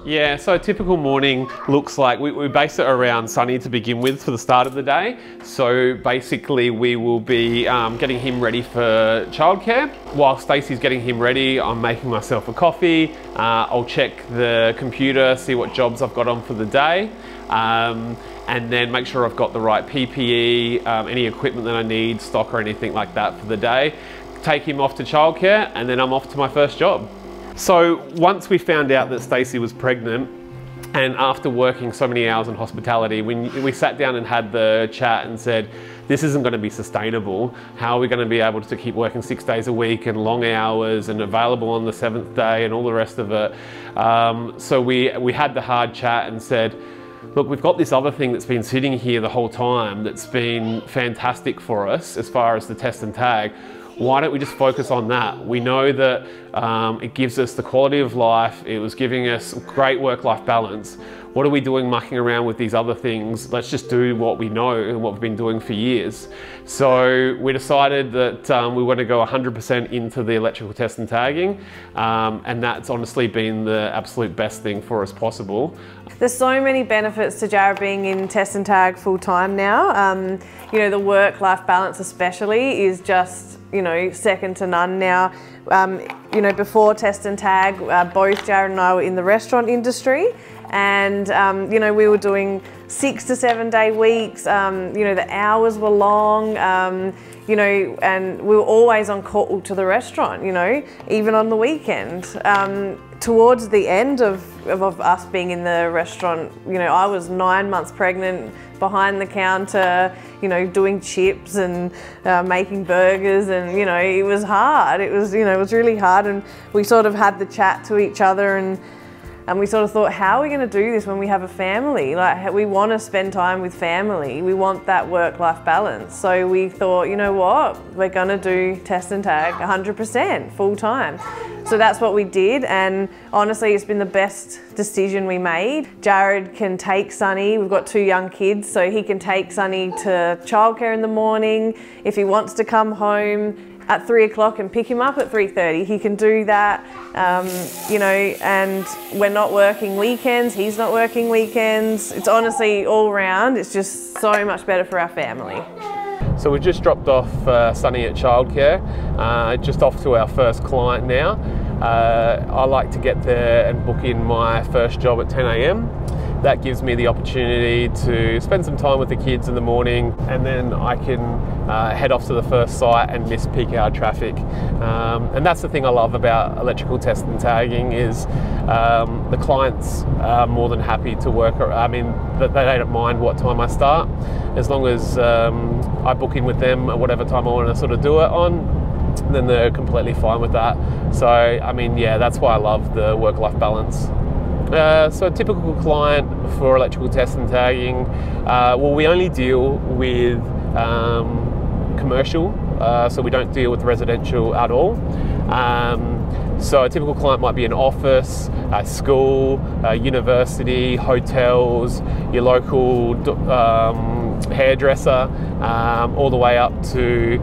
Yeah, so a typical morning looks like, we base it around Sunny to begin with for the start of the day. So basically we will be getting him ready for childcare. While Stacey's getting him ready, I'm making myself a coffee. I'll check the computer, see what jobs I've got on for the day. And then make sure I've got the right PPE, any equipment that I need, stock or anything like that for the day. Take him off to childcare and then I'm off to my first job. So once we found out that Stacey was pregnant, and after working so many hours in hospitality, we sat down and had the chat and said, this isn't going to be sustainable. How are we going to be able to keep working 6 days a week and long hours and available on the 7th day and all the rest of it? So we had the hard chat and said, look, we've got this other thing that's been sitting here the whole time that's been fantastic for us as far as the test and tag. Why don't we just focus on that? We know that it gives us the quality of life. It was giving us great work-life balance. What are we doing mucking around with these other things? Let's just do what we know and what we've been doing for years. So we decided that we want to go 100% into the electrical test and tagging. And that's honestly been the absolute best thing for us possible. There's so many benefits to Jared being in test and tag full time now. You know, the work-life balance especially is just, you know, second to none now. You know, before test and tag, both Jared and I were in the restaurant industry, and you know, we were doing 6 to 7 day weeks. You know, the hours were long. You know, and we were always on call to the restaurant, you know, even on the weekend. Towards the end of us being in the restaurant, you know, I was 9 months pregnant, behind the counter, you know, doing chips and making burgers, and, you know, it was hard. It was, you know, it was really hard, and we sort of had the chat to each other, and we sort of thought, how are we going to do this when we have a family? Like, we want to spend time with family. We want that work-life balance. So we thought, you know what? We're going to do test and tag 100% full time. So that's what we did, and honestly, it's been the best decision we made. Jared can take Sunny. We've got 2 young kids, so he can take Sunny to childcare in the morning. If he wants to come home at 3 o'clock and pick him up at 3:30, he can do that. You know, and we're not working weekends, he's not working weekends. It's honestly all round, it's just so much better for our family. So we've just dropped off Sunny at childcare, just off to our first client now. I like to get there and book in my first job at 10 AM. That gives me the opportunity to spend some time with the kids in the morning, and then I can head off to the first site and miss peak hour traffic. And that's the thing I love about electrical test and tagging is the clients are more than happy to work. I mean, they don't mind what time I start, as long as I book in with them at whatever time I want to sort of do it on, then they're completely fine with that. So, I mean, yeah, that's why I love the work-life balance. So a typical client for electrical test and tagging, well, we only deal with commercial, so we don't deal with residential at all. So a typical client might be an office, a school, a university, hotels, your local hairdresser, all the way up to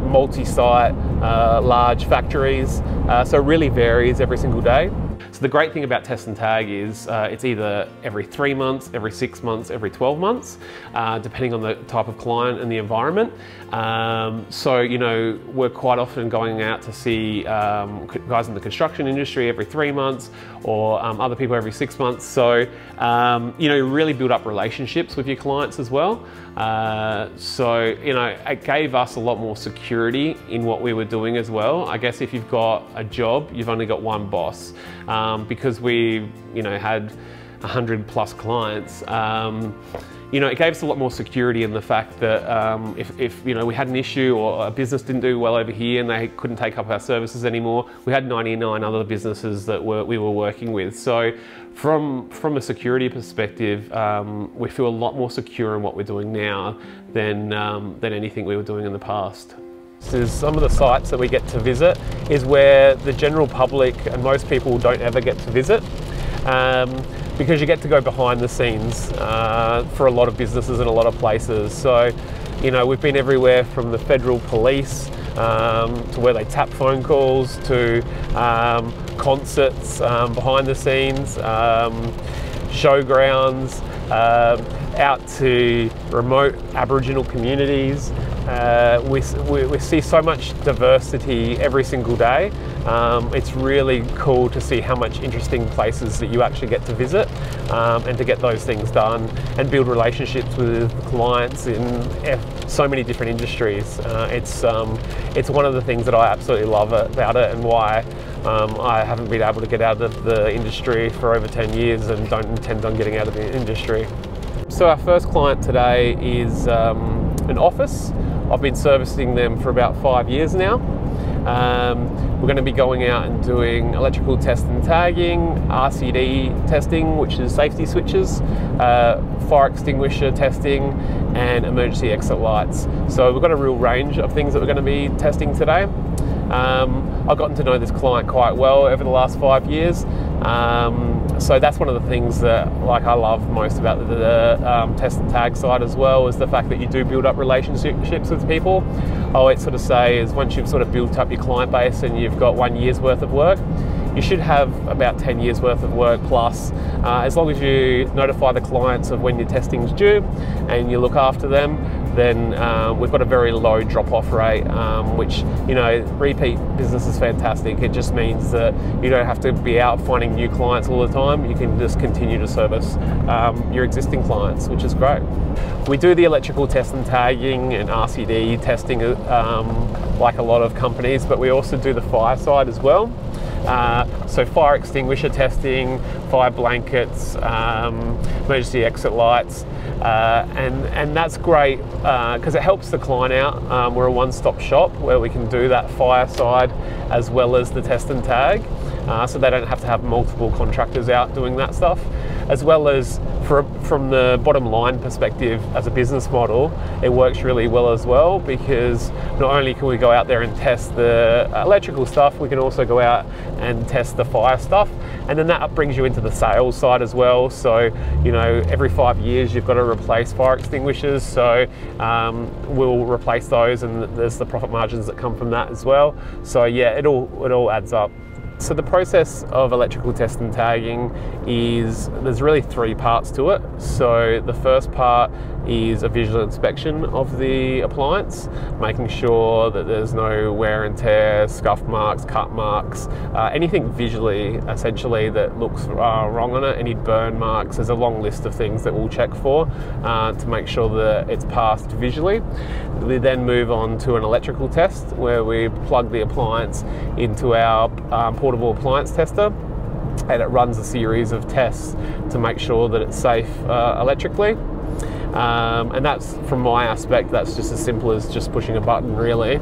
multi-site, large factories. So it really varies every single day. So the great thing about test and tag is it's either every 3 months, every 6 months, every 12 months, depending on the type of client and the environment. So, you know, we're quite often going out to see guys in the construction industry every 3 months, or other people every 6 months. So, you know, you really build up relationships with your clients as well. So, you know, it gave us a lot more security in what we were doing as well. I guess if you've got a job, you've only got one boss. Because we, you know, had 100+ clients, you know, it gave us a lot more security in the fact that if you know, we had an issue or a business didn't do well over here and they couldn't take up our services anymore, we had 99 other businesses that we were working with. So from a security perspective, we feel a lot more secure in what we're doing now than anything we were doing in the past. Some of the sites that we get to visit is where the general public and most people don't ever get to visit, because you get to go behind the scenes for a lot of businesses in a lot of places. So, you know, we've been everywhere from the federal police to where they tap phone calls, to concerts behind the scenes, showgrounds, out to remote Aboriginal communities. We see so much diversity every single day. It's really cool to see how much interesting places that you actually get to visit, and to get those things done and build relationships with clients in so many different industries. It's one of the things that I absolutely love about it, and why I haven't been able to get out of the industry for over 10 years and don't intend on getting out of the industry. So our first client today is an office. I've been servicing them for about 5 years now. We're going to be going out and doing electrical test and tagging, RCD testing, which is safety switches, fire extinguisher testing, and emergency exit lights. So we've got a real range of things that we're going to be testing today. I've gotten to know this client quite well over the last 5 years. So that's one of the things that I love most about the test and tag side as well, is the fact that you do build up relationships with people. I always sort of say is once you've sort of built up your client base and you've got 1 year's worth of work, you should have about 10 years worth of work plus, as long as you notify the clients of when your testing's due and you look after them. Then we've got a very low drop-off rate, which, you know, repeat business is fantastic. It just means that you don't have to be out finding new clients all the time. You can just continue to service your existing clients, which is great. We do the electrical test and tagging and RCD testing like a lot of companies, but we also do the fire side as well. So fire extinguisher testing, fire blankets, emergency exit lights, and that's great because it helps the client out. We're a one-stop shop where we can do that fire side as well as the test and tag, so they don't have to have multiple contractors out doing that stuff. As well as from the bottom line perspective, as a business model, it works really well as well, because not only can we go out there and test the electrical stuff, we can also go out and test the fire stuff, and then that brings you into the sales side as well. So, you know, every 5 years you've got to replace fire extinguishers, so we'll replace those, and there's the profit margins that come from that as well. So yeah, it all adds up. So the process of electrical test and tagging is, there's really 3 parts to it. So the first part is a visual inspection of the appliance, making sure that there's no wear and tear, scuff marks, cut marks, anything visually essentially that looks wrong on it, any burn marks. There's a long list of things that we'll check for to make sure that it's passed visually. We then move on to an electrical test where we plug the appliance into our portable appliance tester, and it runs a series of tests to make sure that it's safe electrically. And that's, from my aspect, that's just as simple as just pushing a button really.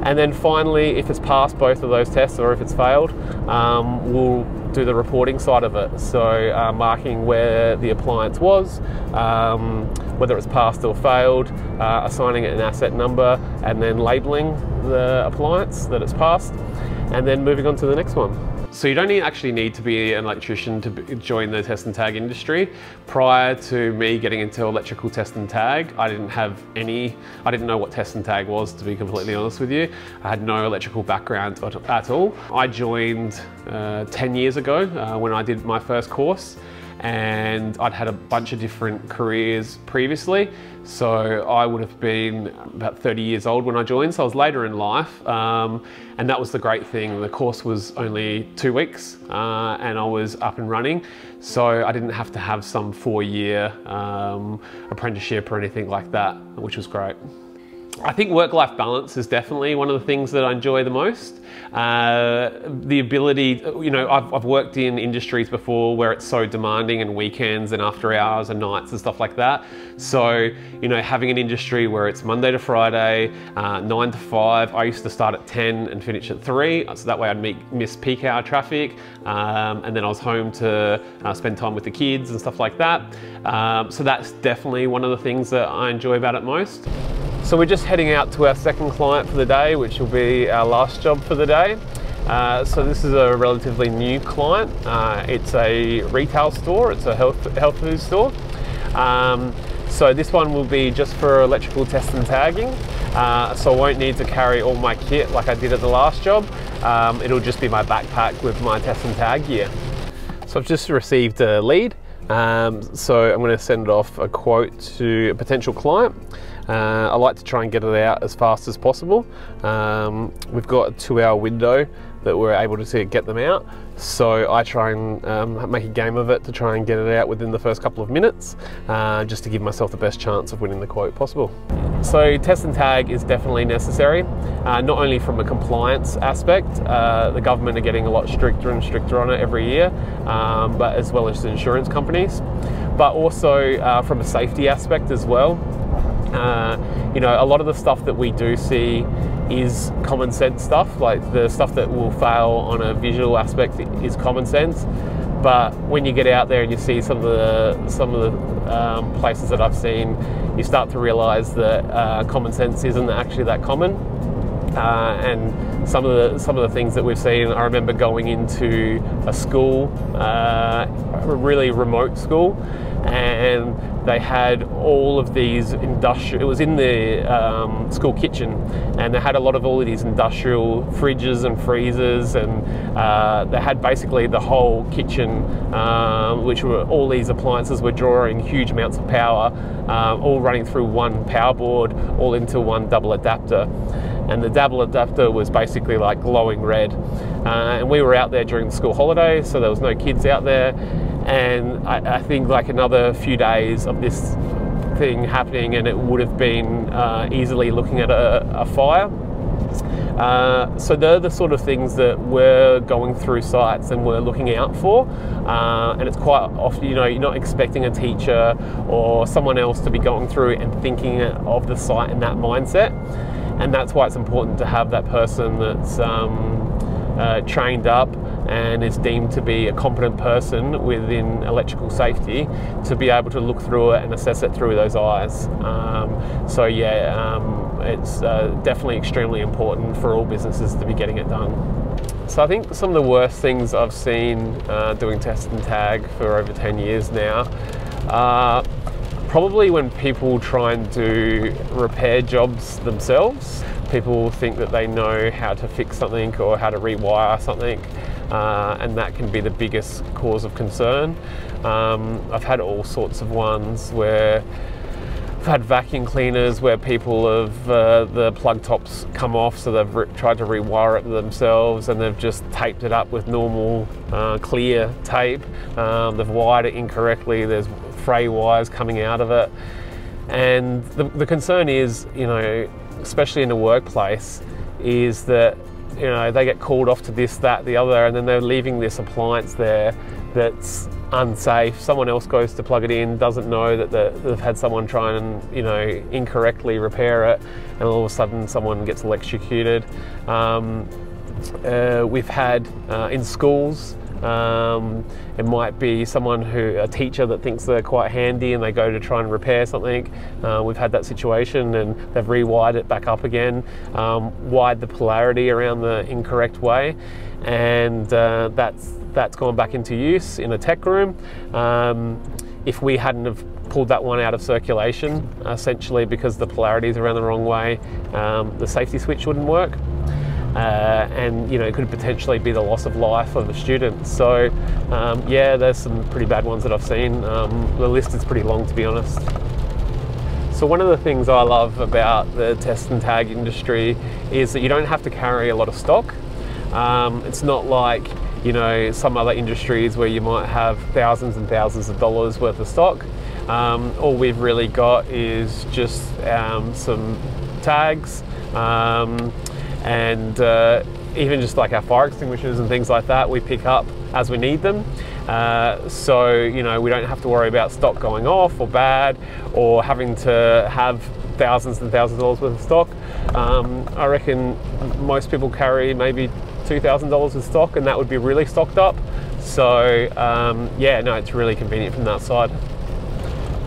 And then finally, if it's passed both of those tests or if it's failed, we'll do the reporting side of it. So marking where the appliance was, whether it's passed or failed, assigning it an asset number, and then labeling the appliance that it's passed, and then moving on to the next one. So you don't actually need to be an electrician to join the test and tag industry. Prior to me getting into electrical test and tag, I didn't know what test and tag was, to be completely honest with you. I had no electrical background at all. I joined 10 years ago when I did my first course, and I'd had a bunch of different careers previously. So I would have been about 30 years old when I joined, so I was later in life. And that was the great thing. The course was only 2 weeks and I was up and running. So I didn't have to have some 4-year apprenticeship or anything like that, which was great. I think work-life balance is definitely one of the things that I enjoy the most. The ability, you know, I've worked in industries before where it's so demanding, and weekends and after hours and nights and stuff like that. So, you know, having an industry where it's Monday to Friday, 9 to 5, I used to start at 10 and finish at 3, so that way I'd miss peak hour traffic, and then I was home to spend time with the kids and stuff like that. So that's definitely one of the things that I enjoy about it most. So we're just heading out to our second client for the day, which will be our last job for the day. So this is a relatively new client. It's a retail store, it's a health food store. So this one will be just for electrical test and tagging. So I won't need to carry all my kit like I did at the last job. it'll just be my backpack with my test and tag gear. So I've just received a lead. So I'm going to send off a quote to a potential client. I like to try and get it out as fast as possible. We've got a 2-hour window that we're able to get them out. So I try and make a game of it to try and get it out within the first couple of minutes, just to give myself the best chance of winning the quote possible. So test and tag is definitely necessary, not only from a compliance aspect. The government are getting a lot stricter and stricter on it every year, but as well as the insurance companies, but also from a safety aspect as well. You know, a lot of the stuff that we do see is common sense stuff, like the stuff that will fail on a visual aspect is common sense. But when you get out there and you see some of the places that I've seen, you start to realise that common sense isn't actually that common. And some of the things that we've seen, I remember going into a school, a really remote school, and they had all of these industrial, it was in the school kitchen, and they had all of these industrial fridges and freezers, and they had basically the whole kitchen, which were all these appliances were drawing huge amounts of power, all running through one power board, all into one double adapter. And the double adapter was basically like glowing red. And we were out there during the school holidays, so there was no kids out there. And I think like another few days of this thing happening and it would have been easily looking at a fire. So they're the sort of things that we're going through sites and we're looking out for. And it's quite often, you know, you're not expecting a teacher or someone else to be going through and thinking of the site in that mindset. And that's why it's important to have that person that's trained up and is deemed to be a competent person within electrical safety to be able to look through it and assess it through those eyes. So yeah, it's definitely extremely important for all businesses to be getting it done. So I think some of the worst things I've seen doing test and tag for over 10 years now are probably when people try and do repair jobs themselves. People think that they know how to fix something or how to rewire something, and that can be the biggest cause of concern. I've had all sorts of ones where I've had vacuum cleaners where people have, the plug tops come off, so they've tried to rewire it themselves and they've just taped it up with normal clear tape. They've wired it incorrectly, there's fray wires coming out of it. And the concern is, you know, especially in the workplace, is that, you know, they get called off to this, that, the other, and then they're leaving this appliance there that's unsafe. Someone else goes to plug it in, doesn't know that they've had someone try and, you know, incorrectly repair it, and all of a sudden someone gets electrocuted. We've had in schools, it might be a teacher that thinks they're quite handy and they go to try and repair something. We've had that situation and they've rewired it back up again, wired the polarity around the incorrect way, and that's gone back into use in a tech room. If we hadn't have pulled that one out of circulation, essentially because the polarities are around the wrong way, the safety switch wouldn't work. And you know, it could potentially be the loss of life of a student. So yeah, there's some pretty bad ones that I've seen. The list is pretty long, to be honest. So one of the things I love about the test and tag industry is that you don't have to carry a lot of stock. It's not like, you know, some other industries where you might have thousands and thousands of dollars worth of stock. All we've really got is just some tags, and even just like our fire extinguishers and things like that, we pick up as we need them. So, you know, we don't have to worry about stock going off or bad, or having to have thousands and thousands of dollars worth of stock. I reckon most people carry maybe $2,000 of stock, and that would be really stocked up. So yeah, no, it's really convenient from that side.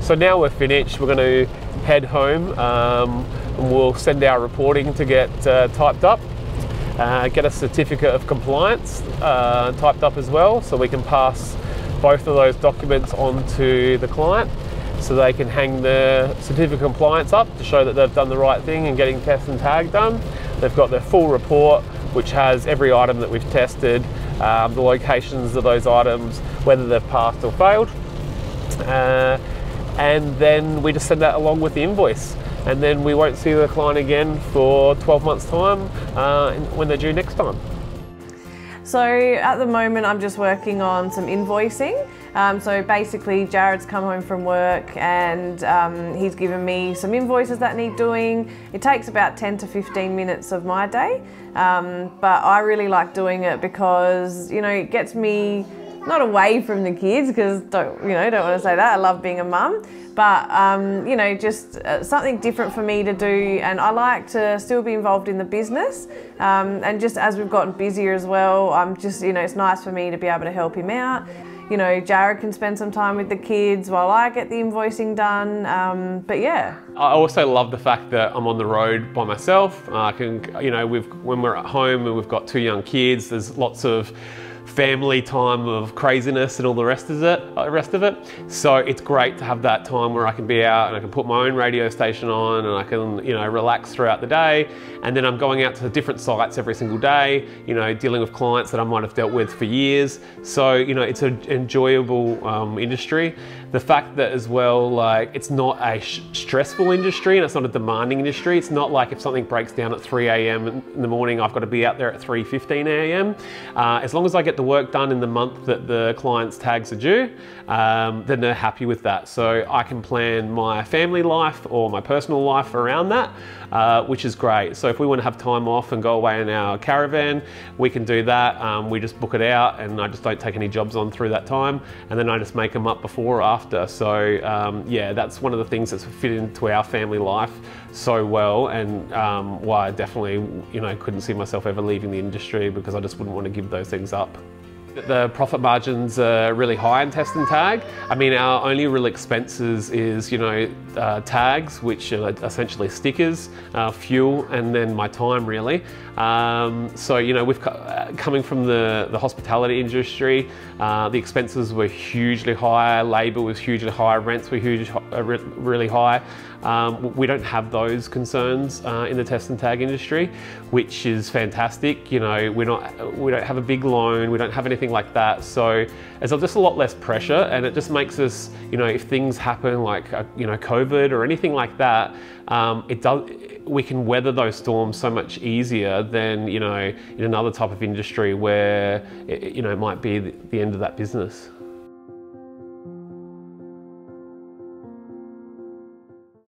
So now we're finished, we're going to head home, and we'll send our reporting to get typed up, get a certificate of compliance typed up as well, so we can pass both of those documents on to the client so they can hang the certificate of compliance up to show that they've done the right thing in getting test and tag done. They've got their full report which has every item that we've tested, the locations of those items, whether they've passed or failed. And then we just send that along with the invoice. And then we won't see the client again for 12 months' time when they're due next time. So at the moment I'm just working on some invoicing. So basically Jared's come home from work and he's given me some invoices that need doing. It takes about 10 to 15 minutes of my day, but I really like doing it because, you know, it gets me not away from the kids, because don't want to say that, I love being a mum, but you know, just something different for me to do, and I like to still be involved in the business, and just as we've gotten busier as well, I'm just, you know, it's nice for me to be able to help him out. You know, Jared can spend some time with the kids while I get the invoicing done, but yeah. I also love the fact that I'm on the road by myself. I can, you know, when we're at home and we've got 2 young kids, there's lots of family time of craziness and all the rest of it. So it's great to have that time where I can be out and I can put my own radio station on and I can, you know, relax throughout the day. And then I'm going out to different sites every single day, you know, dealing with clients that I might have dealt with for years. So, you know, it's an enjoyable industry. The fact that as well, like, it's not a stressful industry and it's not a demanding industry. It's not like if something breaks down at 3 a.m. in the morning, I've got to be out there at 3:15 a.m. As long as I get the work done in the month that the client's tags are due, then they're happy with that. So I can plan my family life or my personal life around that, which is great. So if we want to have time off and go away in our caravan, we can do that. We just book it out and I just don't take any jobs on through that time. And then I just make them up before or after. So yeah, that's one of the things that's fit into our family life so well, and why I definitely, you know, couldn't see myself ever leaving the industry, because I just wouldn't want to give those things up. The profit margins are really high in Test and Tag. I mean, our only real expenses is, you know, tags, which are essentially stickers, fuel, and then my time, really. So, you know, coming from the hospitality industry, the expenses were hugely high, labour was hugely high, rents were really high. We don't have those concerns in the Test and Tag industry, which is fantastic. You know, we don't have a big loan, we don't have anything like that. So there's just a lot less pressure, and it just makes us, you know, if things happen like, you know, COVID or anything like that, we can weather those storms so much easier than, you know, in another type of industry where, you know, it might be the end of that business.